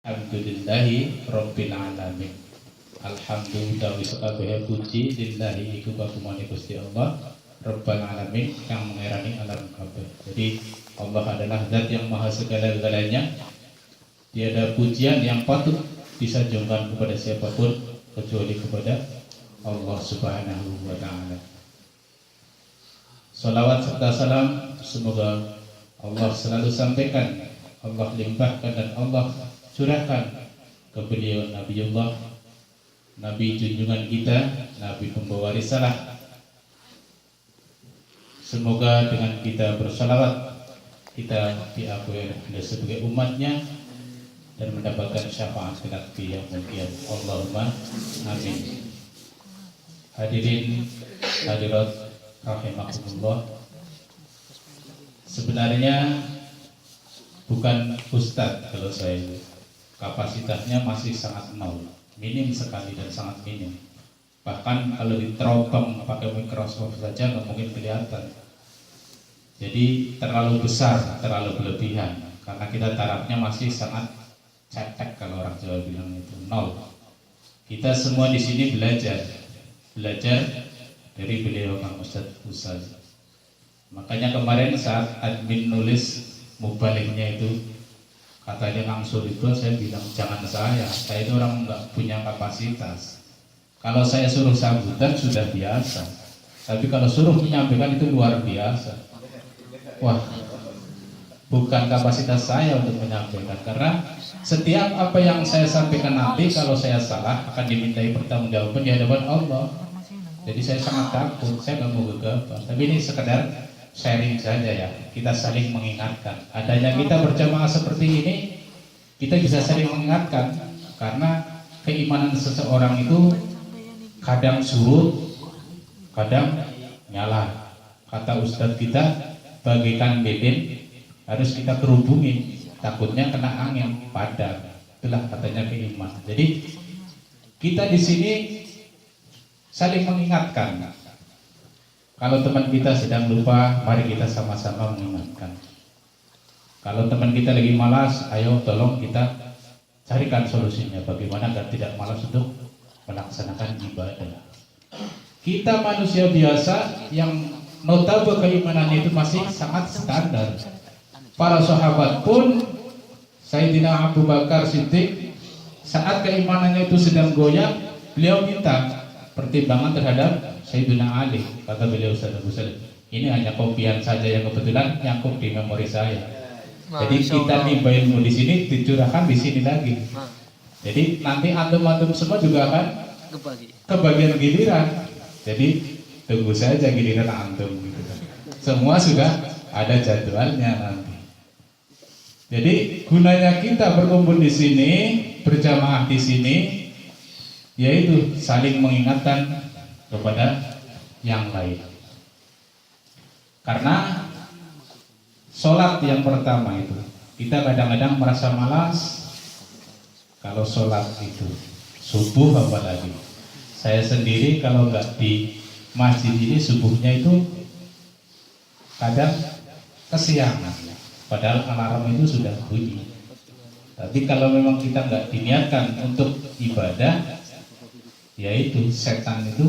Alhamdulillahi Rabbil Alamin. Alhamdulillah wisakabehe puji lillahi iku kagumane Gusti Allah Rabbal Alamin kang mengerani alam kabeh. Jadi Allah adalah zat yang maha segala-galanya. Tiada pujian yang patut disanjungkan kepada siapapun kecuali kepada Allah Subhanahu wa taala. Salawat serta salam semoga Allah selalu sampaikan, Allah limpahkan dan Allah curahkan ke beliau Nabiullah, Nabi junjungan kita, Nabi pembawa risalah. Semoga dengan kita bersalawat kita diakui oleh sebagai umatnya dan mendapatkan syafaat kelak di yaumul qiyamah. Allahumma amin. Hadirin hadirat rahimakumullah. Sebenarnya bukan ustadz kalau saya, kapasitasnya masih sangat nol, minim sekali dan sangat minim. Bahkan kalau diteropong pakai Microsoft saja nggak mungkin kelihatan. Jadi terlalu besar, terlalu berlebihan. Karena kita tarafnya masih sangat cetek, kalau orang Jawa bilang itu nol. Kita semua di sini belajar dari beliau Kang Ustadz Ustaz. Makanya kemarin saat admin nulis mubaliknya itu, katanya langsung itu saya bilang jangan saya itu orang nggak punya kapasitas. Kalau saya suruh sambutan sudah biasa, tapi kalau suruh menyampaikan itu luar biasa. Wah, bukan kapasitas saya untuk menyampaikan, karena setiap apa yang saya sampaikan nanti kalau saya salah akan dimintai pertanggungjawaban di hadapan Allah. Jadi saya sangat takut, saya nggak mau gegabah. Tapi ini sekedar sharing saja ya, kita saling mengingatkan. Adanya kita berjamaah seperti ini, kita bisa saling mengingatkan, karena keimanan seseorang itu kadang surut, kadang nyala. Kata Ustadz kita, bagaikan beden harus kita kerubungin, takutnya kena angin padam. Itulah katanya keimanan. Jadi kita di sini saling mengingatkan. Kalau teman kita sedang lupa, mari kita sama-sama mengingatkan. Kalau teman kita lagi malas, ayo tolong kita carikan solusinya. Bagaimana agar tidak malas untuk melaksanakan ibadah. Kita manusia biasa yang notabene keimanan itu masih sangat standar. Para sahabat pun, Sayyidina Abu Bakar Siddiq, saat keimanannya itu sedang goyah, beliau minta pertimbangan terhadap Sayyidina Ali. Kata beliau, Ustaz Abu Salim, ini hanya kopian saja yang kebetulan nyangkut di memori saya. Jadi kita nimba ilmu di sini dicurahkan di sini lagi. Jadi nanti antum-antum semua juga akan kebagian giliran. Jadi tunggu saja giliran antum gitu kan. Semua sudah ada jadwalnya nanti. Jadi gunanya kita berkumpul di sini, berjamaah di sini, yaitu saling mengingatkan kepada yang lain. Karena sholat yang pertama itu, kita kadang-kadang merasa malas kalau sholat itu subuh, apalagi saya sendiri kalau nggak di masjid ini subuhnya itu kadang kesiangan, padahal alarm itu sudah bunyi. Tapi kalau memang kita nggak diniatkan untuk ibadah, yaitu setan itu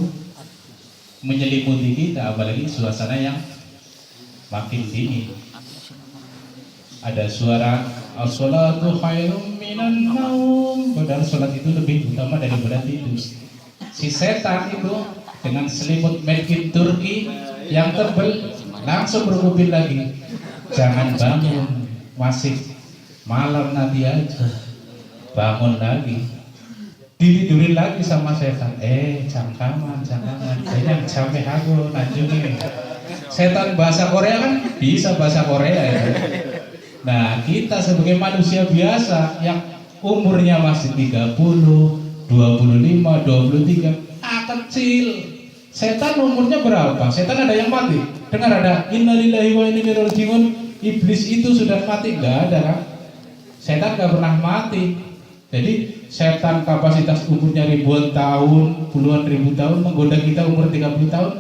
menyelimuti kita, apalagi suasana yang makin dingin. Ada suara as-salatu khairum minan naum, padahal sholat itu lebih utama daripada tidur. Si setan itu dengan selimut made in Turki yang tebal langsung bermobil lagi. Jangan bangun, masih malam nanti aja. Bangun lagi, ditidurin lagi sama setan. Jangkaman, jangan sampai aku najungin. Setan bahasa Korea kan bisa bahasa Korea ya. Nah, kita sebagai manusia biasa yang umurnya masih 30, 25, 23, kecil. Setan umurnya berapa? Setan ada yang mati. Dengar ada innalillahi wa inna ilaihi raji'un. Iblis itu sudah mati? Enggak ada kan? Setan enggak pernah mati. Jadi setan kapasitas umurnya ribuan tahun, puluhan ribu tahun, menggoda kita umur 30 tahun.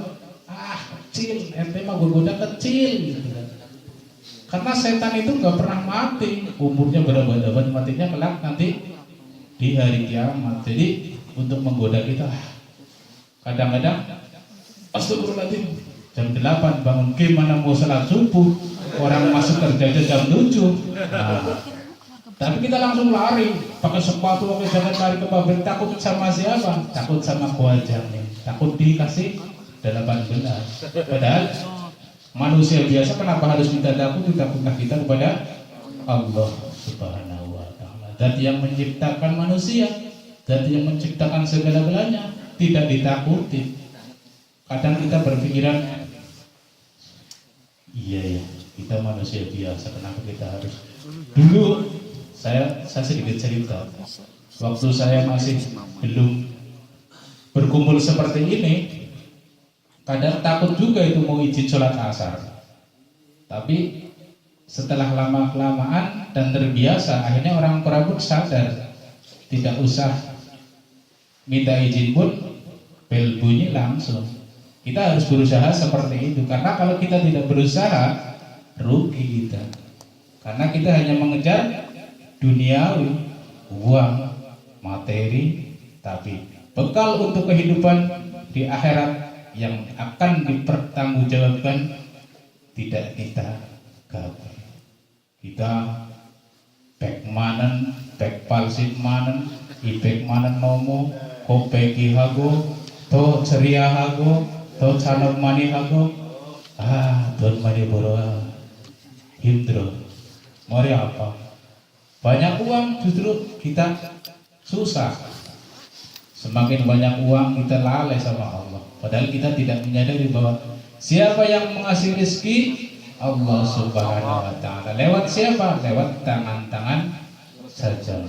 Kecil, ente mah goda kecil gitu kan. Karena setan itu nggak pernah mati, umurnya berabad-abad, matinya kelak nanti di hari kiamat. Jadi untuk menggoda kita, kadang-kadang astagfirullahaladzim, jam 8 bangun, gimana mau sholat subuh, orang masuk kerja aja jam 7. Nah, tapi kita langsung lari, pakai sepatu, pakai jaket, lari ke pabrik. Takut sama siapa? Takut sama kewajarnya, takut dikasih 18. Padahal manusia biasa kenapa harus minta takut? Takutlah kita kepada Allah Subhanahu wa Ta'ala, zat yang menciptakan manusia, zat yang menciptakan segala-galanya, tidak ditakuti. Kadang kita berpikiran, iya ya, kita manusia biasa, kenapa kita harus. Dulu saya sedikit cerita, waktu saya masih belum berkumpul seperti ini, kadang takut juga itu mau izin sholat asar. Tapi setelah lama-kelamaan dan terbiasa, akhirnya orang tua pun sadar, tidak usah minta izin pun, bel bunyi langsung. Kita harus berusaha seperti itu, karena kalau kita tidak berusaha, rugi kita. Karena kita hanya mengejar duniawi, uang, materi, tapi bekal untuk kehidupan di akhirat yang akan dipertanggungjawabkan tidak kita gapai. Kita bek manen, bek palsit manen, ibek manen nomo, kopeki hago, to ceria hago, to canok mani hago, don mani boro hindro. Mari apa? Banyak uang justru kita susah. Semakin banyak uang kita lalai sama Allah. Padahal kita tidak menyadari bahwa siapa yang mengasih rezeki? Allah Subhanahu wa Ta'ala. Lewat siapa? Lewat tangan-tangan saja.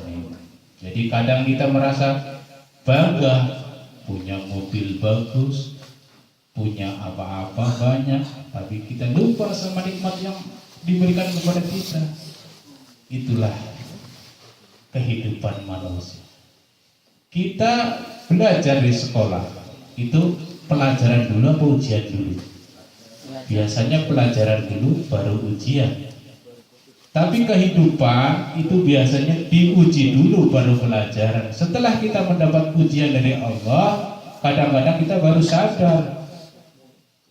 Jadi kadang kita merasa bangga punya mobil bagus, punya apa-apa banyak, tapi kita lupa sama nikmat yang diberikan kepada kita. Itulah kehidupan manusia. Kita belajar di sekolah itu pelajaran dulu apa ujian dulu? Biasanya pelajaran dulu baru ujian. Tapi kehidupan itu biasanya diuji dulu baru pelajaran. Setelah kita mendapat ujian dari Allah, kadang-kadang kita baru sadar,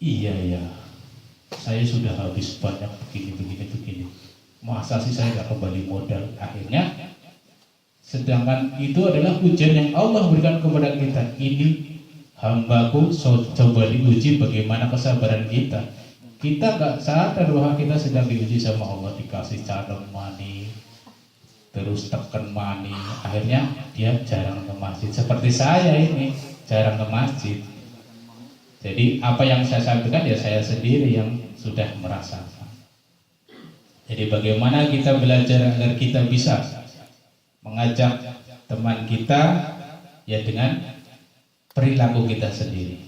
iya ya, saya sudah habis banyak begini. Masa sih saya gak kembali modal? Akhirnya, sedangkan itu adalah ujian yang Allah berikan kepada kita. Ini hambaku, coba diuji bagaimana kesabaran kita. Kita gak sadar bahwa kita sedang diuji sama Allah, dikasih calon mani, terus tekan mani. Akhirnya dia jarang ke masjid. Seperti saya ini jarang ke masjid. Jadi apa yang saya sampaikan ya saya sendiri yang sudah merasakan. Jadi bagaimana kita belajar agar kita bisa mengajak teman kita ya dengan perilaku kita sendiri.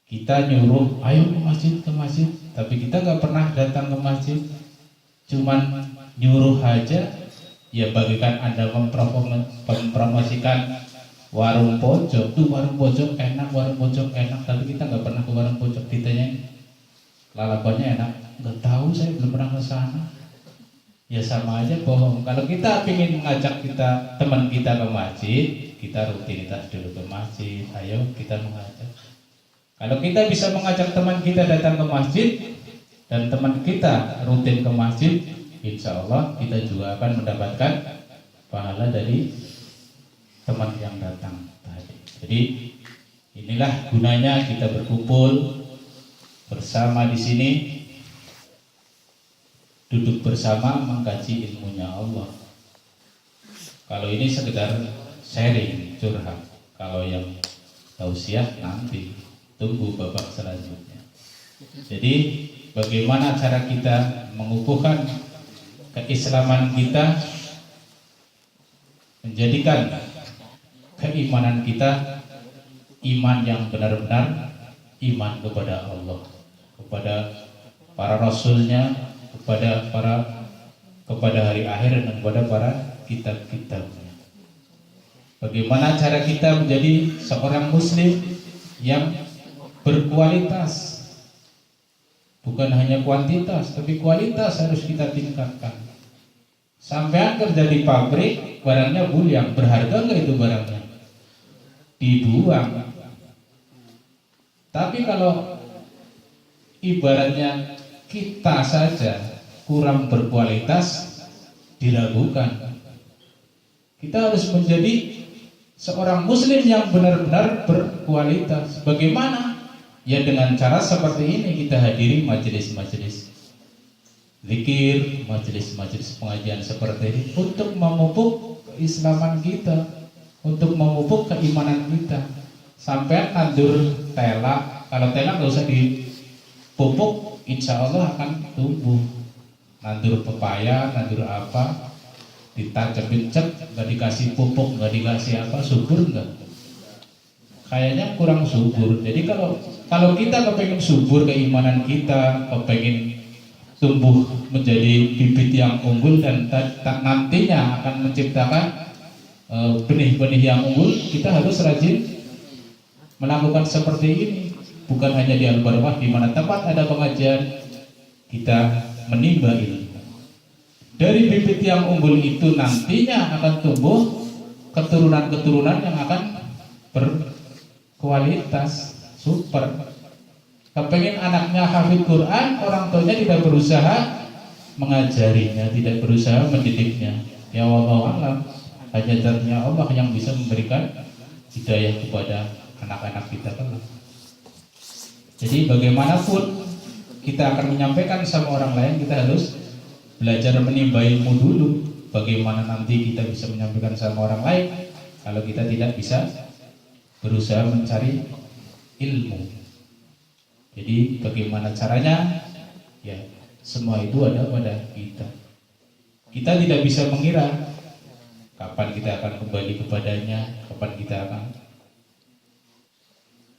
Kita nyuruh ayo ke masjid, tapi kita nggak pernah datang ke masjid, cuman nyuruh aja. Ya bagikan Anda mempromosikan warung pojok, tuh warung pojok enak, tapi kita nggak pernah ke warung pojok. Ditanya lalapannya enak, nggak tahu, saya belum pernah ke sana. Ya sama aja bohong. Kalau kita ingin mengajak teman kita ke masjid, kita rutinitas dulu ke masjid. Ayo kita mengajak. Kalau kita bisa mengajak teman kita datang ke masjid dan teman kita rutin ke masjid, insya Allah kita juga akan mendapatkan pahala dari teman yang datang tadi. Jadi inilah gunanya kita berkumpul bersama di sini, duduk bersama mengkaji ilmunya Allah. Kalau ini sekedar sharing, curhat. Kalau yang tausiah nanti tunggu babak selanjutnya. Jadi bagaimana cara kita mengukuhkan keislaman kita, menjadikan keimanan kita iman yang benar-benar iman kepada Allah, kepada para rasulnya, kepada hari akhir dan kepada para kitab-kitabnya. Bagaimana cara kita menjadi seorang muslim yang berkualitas, Bukan hanya kuantitas, tapi kualitas harus kita tingkatkan. Sampean kerja di pabrik, barangnya buliang, berharga nggak itu barangnya? Dibuang. Tapi kalau ibaratnya kita saja kurang berkualitas, diragukan. Kita harus menjadi seorang muslim yang benar-benar berkualitas. Bagaimana? Ya dengan cara seperti ini, kita hadiri majelis-majelis zikir, majelis-majelis pengajian seperti ini untuk memupuk keislaman kita, untuk memupuk keimanan kita. Sampai nandur tela, kalau tela nggak usah dipupuk, insya Allah akan tumbuh. Nandur pepaya, nandur apa, ditancap-tancap, nggak dikasih pupuk, nggak dikasih apa, subur nggak? Kayaknya kurang subur. Jadi kalau kita kepengen subur keimanan kita, kepengen tumbuh menjadi bibit yang unggul dan nantinya akan menciptakan benih-benih yang unggul, kita harus rajin melakukan seperti ini. Bukan hanya di Al-Barwah, di mana tempat ada pengajian, kita menimba ilmu. Dari bibit yang unggul itu nantinya akan tumbuh keturunan-keturunan yang akan berkualitas super. Kepengen anaknya hafid Quran, orang tuanya tidak berusaha mengajarinya, tidak berusaha mendidiknya. Ya wallahu a'lam, hanya zatnya Allah yang bisa memberikan hidayah kepada anak-anak kita kelak. Jadi bagaimanapun kita akan menyampaikan sama orang lain, kita harus belajar menimba ilmu dulu. Bagaimana nanti kita bisa menyampaikan sama orang lain kalau kita tidak bisa berusaha mencari ilmu. Jadi bagaimana caranya? Ya, semua itu ada pada kita. Kita tidak bisa mengira kapan kita akan kembali kepadanya, kapan kita akan.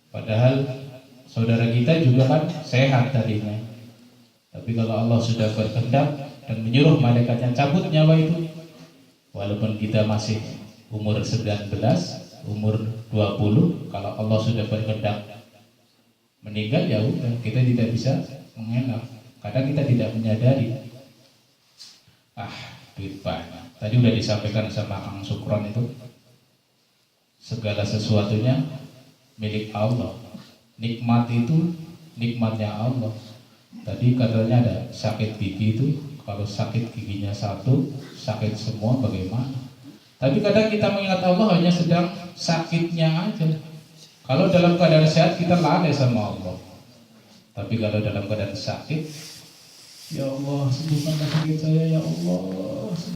Padahal saudara kita juga kan sehat tadinya. Tapi kalau Allah sudah berkehendak dan menyuruh malaikatnya cabut nyawa itu, walaupun kita masih umur 19, umur 20, kalau Allah sudah berkehendak meninggal, ya udah, kita tidak bisa mengelak. Kadang kita tidak menyadari. Duit banyak. Tadi udah disampaikan sama Kang Sukron itu, segala sesuatunya milik Allah. Nikmat itu nikmatnya Allah. Tadi katanya ada sakit gigi itu, kalau sakit giginya satu, sakit semua bagaimana? Tapi kadang kita mengingat Allah hanya sedang sakitnya aja. Kalau dalam keadaan sehat kita lalai sama Allah. Tapi kalau dalam keadaan sakit, ya Allah sembuhkanlah sakit saya ya Allah.